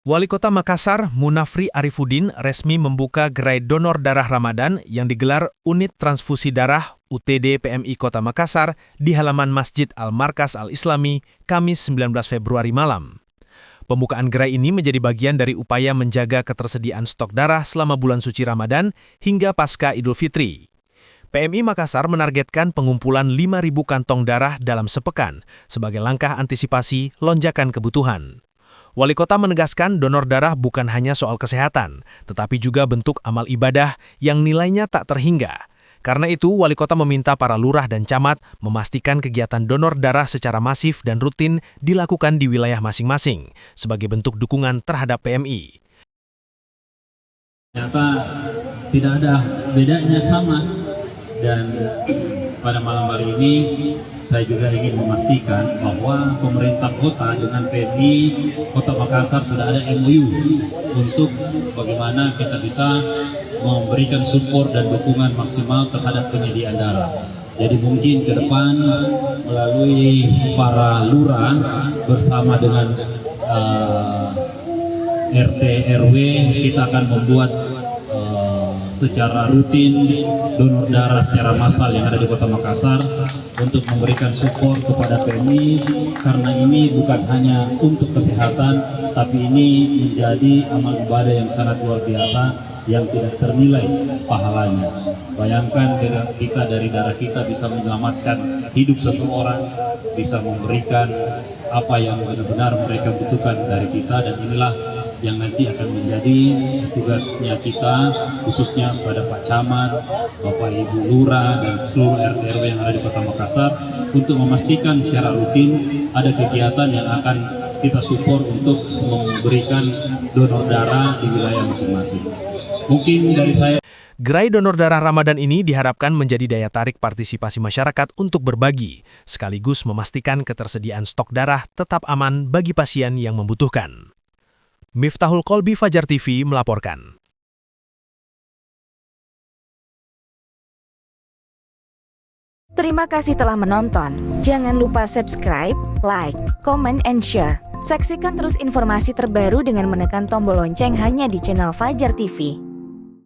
Wali Kota Makassar, Munafri Arifuddin, resmi membuka gerai donor darah Ramadan yang digelar Unit Transfusi Darah UTD PMI Kota Makassar di halaman Masjid Al-Markas Al-Islami, Kamis 19 Februari malam. Pembukaan gerai ini menjadi bagian dari upaya menjaga ketersediaan stok darah selama bulan suci Ramadan hingga pasca Idul Fitri. PMI Makassar menargetkan pengumpulan 5.000 kantong darah dalam sepekan sebagai langkah antisipasi lonjakan kebutuhan. Wali Kota menegaskan donor darah bukan hanya soal kesehatan, tetapi juga bentuk amal ibadah yang nilainya tak terhingga. Karena itu, Wali Kota meminta para lurah dan camat memastikan kegiatan donor darah secara masif dan rutin dilakukan di wilayah masing-masing, sebagai bentuk dukungan terhadap PMI. Ternyata tidak ada bedanya, sama. Dan pada malam hari ini saya juga ingin memastikan bahwa pemerintah kota dengan PMI Kota Makassar sudah ada MOU untuk bagaimana kita bisa memberikan support dan dukungan maksimal terhadap penyediaan darah. Jadi mungkin ke depan melalui para lurah bersama dengan RT RW kita akan membuat secara rutin donor darah secara massal yang ada di Kota Makassar untuk memberikan support kepada PMI, karena ini bukan hanya untuk kesehatan tapi ini menjadi amal ibadah yang sangat luar biasa yang tidak ternilai pahalanya. Bayangkan kita dari darah kita bisa menyelamatkan hidup seseorang, bisa memberikan apa yang benar-benar mereka butuhkan dari kita, dan inilah yang nanti akan menjadi tugasnya kita, khususnya pada Pak Camat, Bapak Ibu Lurah, dan seluruh RT RW yang ada di Kota Makassar untuk memastikan secara rutin ada kegiatan yang akan kita support untuk memberikan donor darah di wilayah masing-masing. Mungkin dari saya. Gerai donor darah Ramadan ini diharapkan menjadi daya tarik partisipasi masyarakat untuk berbagi, sekaligus memastikan ketersediaan stok darah tetap aman bagi pasien yang membutuhkan. Miftahul Kolbi, Fajar TV melaporkan. Terima kasih telah menonton. Jangan lupa subscribe, like, comment, and share. Saksikan terus informasi terbaru dengan menekan tombol lonceng hanya di channel Fajar TV.